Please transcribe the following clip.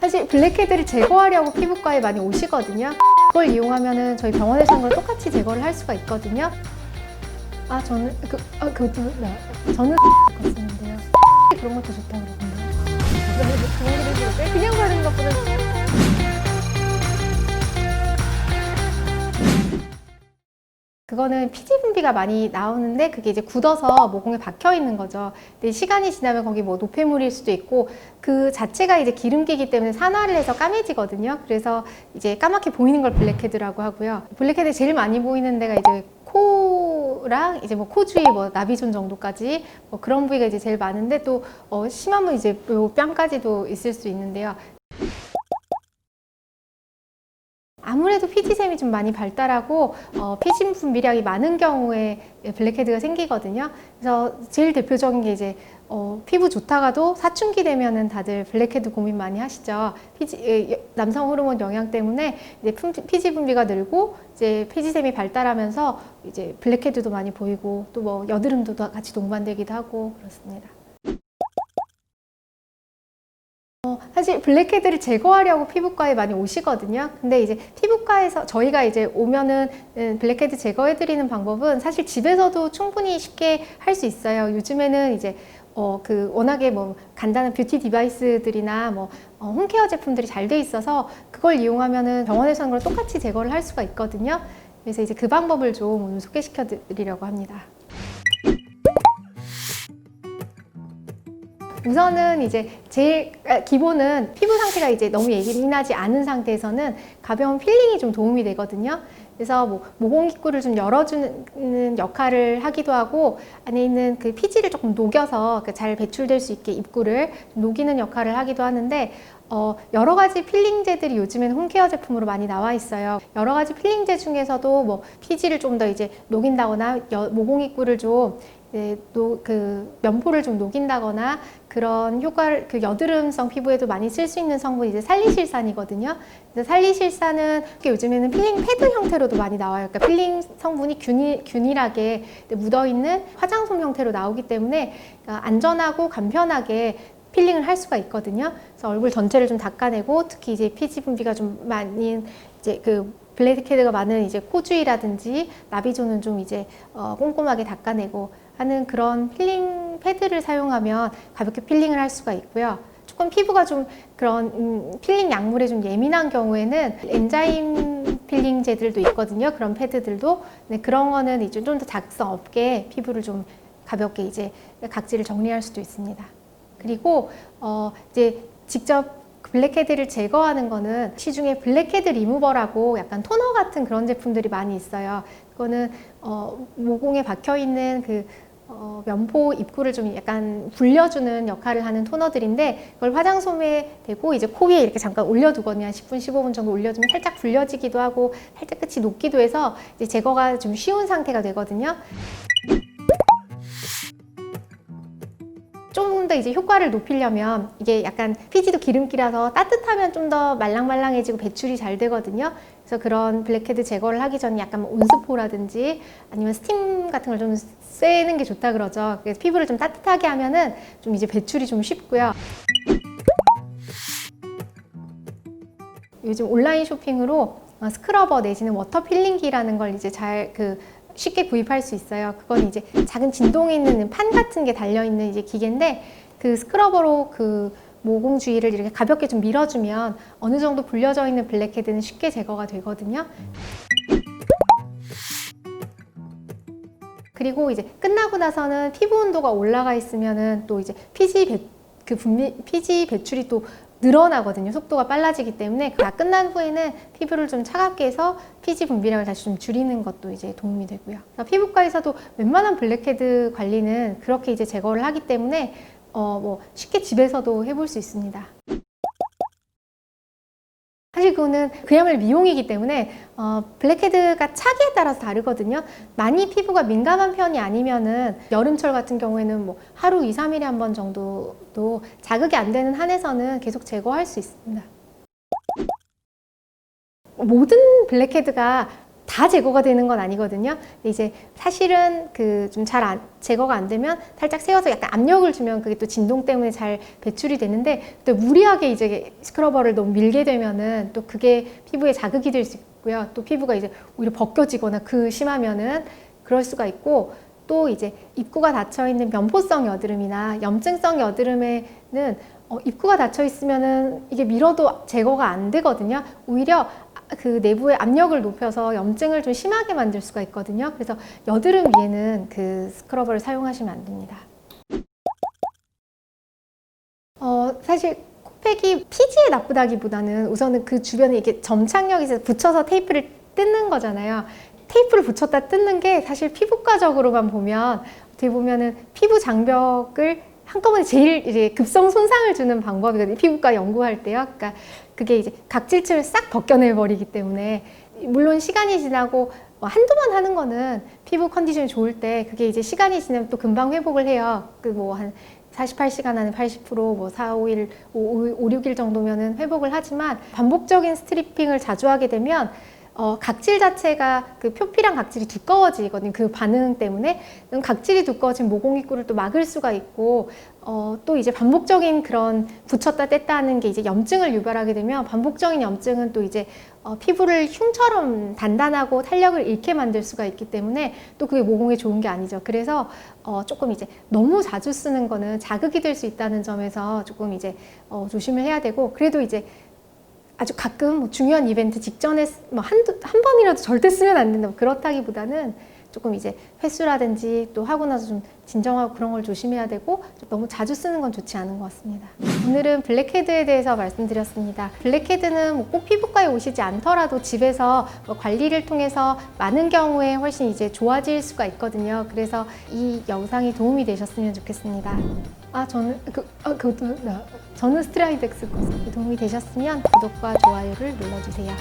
사실 블랙헤드를 제거하려고 피부과에 많이 오시거든요. 그걸 이용하면은 저희 병원에서 하는 걸 똑같이 제거를 할 수가 있거든요. 저는 저는 쓰는데요. 그런 것도 좋다고 그러던데. 그냥 바르는 것보다 그거는 피지 분비가 많이 나오는데 그게 이제 굳어서 모공에 박혀 있는 거죠. 근데 시간이 지나면 거기 뭐 노폐물일 수도 있고 그 자체가 이제 기름기이기 때문에 산화를 해서 까매지거든요. 그래서 이제 까맣게 보이는 걸 블랙헤드라고 하고요. 블랙헤드 제일 많이 보이는 데가 이제 코랑 이제 뭐 코 주위 뭐 나비존 정도까지 뭐 그런 부위가 이제 제일 많은데 또 심하면 이제 요 뺨까지도 있을 수 있는데요. 아무래도 피지샘이 좀 많이 발달하고 피지 분비량이 많은 경우에 블랙헤드가 생기거든요. 그래서 제일 대표적인 게 이제 피부 좋다가도 사춘기 되면은 다들 블랙헤드 고민 많이 하시죠. 남성 호르몬 영향 때문에 이제 피지 분비가 늘고 이제 피지샘이 발달하면서 이제 블랙헤드도 많이 보이고 또 뭐 여드름도 같이 동반되기도 하고 그렇습니다. 사실 블랙헤드를 제거하려고 피부과에 많이 오시거든요. 근데 이제 피부과에서 저희가 이제 오면은 블랙헤드 제거해드리는 방법은 사실 집에서도 충분히 쉽게 할 수 있어요. 요즘에는 이제 워낙에 뭐 간단한 뷰티 디바이스들이나 뭐 홈케어 제품들이 잘 돼 있어서 그걸 이용하면은 병원에서 하는 거랑 똑같이 제거를 할 수가 있거든요. 그래서 이제 그 방법을 좀 오늘 소개시켜 드리려고 합니다. 우선은 이제 제일 기본은 피부 상태가 이제 너무 예민하지 않은 상태에서는 가벼운 필링이 좀 도움이 되거든요. 그래서 뭐 모공 입구를 좀 열어주는 역할을 하기도 하고 안에 있는 그 피지를 조금 녹여서 잘 배출될 수 있게 입구를 녹이는 역할을 하기도 하는데 여러 가지 필링제들이 요즘에는 홈케어 제품으로 많이 나와 있어요. 여러 가지 필링제 중에서도 뭐 피지를 좀 더 이제 녹인다거나 모공 입구를 좀 면포를 좀 녹인다거나 그런 효과를 여드름성 피부에도 많이 쓸 수 있는 성분이 이제 살리실산이거든요. 그래서 살리실산은 요즘에는 필링 패드 형태로도 많이 나와요. 그러니까 필링 성분이 균일하게 묻어 있는 화장솜 형태로 나오기 때문에 그러니까 안전하고 간편하게 필링을 할 수가 있거든요. 그래서 얼굴 전체를 좀 닦아내고 특히 이제 피지 분비가 좀 많이 이제 블랙헤드가 많은 이제 코 주위라든지 나비존은 좀 이제 꼼꼼하게 닦아내고 하는 그런 필링 패드를 사용하면 가볍게 필링을 할 수가 있고요. 조금 피부가 좀 그런 필링 약물에 좀 예민한 경우에는 엔자임 필링제들도 있거든요. 그런 패드들도. 근데 그런 거는 이제 좀 더 자극성 없게 피부를 좀 가볍게 이제 각질을 정리할 수도 있습니다. 그리고 이제 직접 블랙헤드를 제거하는 거는 시중에 블랙헤드 리무버라고 약간 토너 같은 그런 제품들이 많이 있어요. 그거는 모공에 박혀 있는 면포 입구를 좀 약간 불려주는 역할을 하는 토너들인데 그걸 화장솜에 대고 이제 코 위에 이렇게 잠깐 올려두거든요. 한 10분, 15분 정도 올려두면 살짝 불려지기도 하고 살짝 끝이 녹기도 해서 이제 제거가 좀 쉬운 상태가 되거든요. 좀 더 이제 효과를 높이려면 이게 약간 피지도 기름기라서 따뜻하면 좀 더 말랑말랑해지고 배출이 잘 되거든요. 그래서 그런 블랙헤드 제거를 하기 전에 약간 온스포라든지 아니면 스팀 같은 걸 좀 쐬는 게 좋다 그러죠. 그래서 피부를 좀 따뜻하게 하면은 좀 이제 배출이 좀 쉽고요. 요즘 온라인 쇼핑으로 스크러버 내지는 워터 필링기라는 걸 이제 쉽게 구입할 수 있어요. 그건 이제 작은 진동이 있는 판 같은 게 달려있는 이제 기계인데 그 스크러버로 모공 주위를 이렇게 가볍게 좀 밀어주면 어느 정도 불려져 있는 블랙헤드는 쉽게 제거가 되거든요. 그리고 이제 끝나고 나서는 피부 온도가 올라가 있으면은 또 이제 피지 배출이 또 늘어나거든요. 속도가 빨라지기 때문에 다 끝난 후에는 피부를 좀 차갑게 해서 피지 분비량을 다시 좀 줄이는 것도 이제 도움이 되고요. 피부과에서도 웬만한 블랙헤드 관리는 그렇게 이제 제거를 하기 때문에 쉽게 집에서도 해볼 수 있습니다. 사실 그거는 그야말로 미용이기 때문에 블랙헤드가 차기에 따라서 다르거든요. 많이 피부가 민감한 편이 아니면은 여름철 같은 경우에는 뭐 하루 2, 3일에 한 번 정도도 자극이 안 되는 한에서는 계속 제거할 수 있습니다. 모든 블랙헤드가 다 제거가 되는 건 아니거든요. 근데 이제 사실은 그 좀 잘 제거가 안 되면 살짝 세워서 약간 압력을 주면 그게 또 진동 때문에 잘 배출이 되는데, 또 무리하게 이제 스크러버를 너무 밀게 되면은 또 그게 피부에 자극이 될 수 있고요. 또 피부가 이제 오히려 벗겨지거나 심하면은 그럴 수가 있고, 또 이제 입구가 닫혀 있는 면포성 여드름이나 염증성 여드름에는 입구가 닫혀 있으면은 이게 밀어도 제거가 안 되거든요. 오히려 그 내부의 압력을 높여서 염증을 좀 심하게 만들 수가 있거든요. 그래서 여드름 위에는 그 스크러버를 사용하시면 안 됩니다. 사실 코팩이 피지에 나쁘다기보다는 우선은 그 주변에 이렇게 점착력이 있어서 붙여서 테이프를 뜯는 거잖아요. 테이프를 붙였다 뜯는 게 사실 피부과적으로만 보면 어떻게 보면은 피부 장벽을 한꺼번에 제일 이제 급성 손상을 주는 방법이거든요. 피부과 연구할 때요. 그러니까 그게 이제 각질층을 싹 벗겨내 버리기 때문에, 물론 시간이 지나고 한두 번 하는 거는 피부 컨디션이 좋을 때 그게 이제 시간이 지나면 또 금방 회복을 해요. 그 뭐 한 48시간 안에 80%, 뭐 4, 5일, 5, 6일 정도면은 회복을 하지만, 반복적인 스트리핑을 자주 하게 되면 각질 자체가 그 표피랑 각질이 두꺼워지거든요. 그 반응 때문에. 각질이 두꺼워진 모공입구를 또 막을 수가 있고, 또 이제 반복적인 그런 붙였다 뗐다 하는 게 이제 염증을 유발하게 되면, 반복적인 염증은 또 이제 피부를 흉처럼 단단하고 탄력을 잃게 만들 수가 있기 때문에 또 그게 모공에 좋은 게 아니죠. 그래서 조금 이제 너무 자주 쓰는 거는 자극이 될 수 있다는 점에서 조금 이제 조심을 해야 되고, 그래도 이제 아주 가끔 뭐 중요한 이벤트 직전에 뭐 한 번이라도 절대 쓰면 안 된다, 그렇다기보다는 조금 이제 횟수라든지 또 하고 나서 좀 진정하고 그런 걸 조심해야 되고, 너무 자주 쓰는 건 좋지 않은 것 같습니다. 오늘은 블랙헤드에 대해서 말씀드렸습니다. 블랙헤드는 뭐 꼭 피부과에 오시지 않더라도 집에서 뭐 관리를 통해서 많은 경우에 훨씬 이제 좋아질 수가 있거든요. 그래서 이 영상이 도움이 되셨으면 좋겠습니다. 저는 스트라이덱스 도움이 되셨으면 구독과 좋아요를 눌러주세요.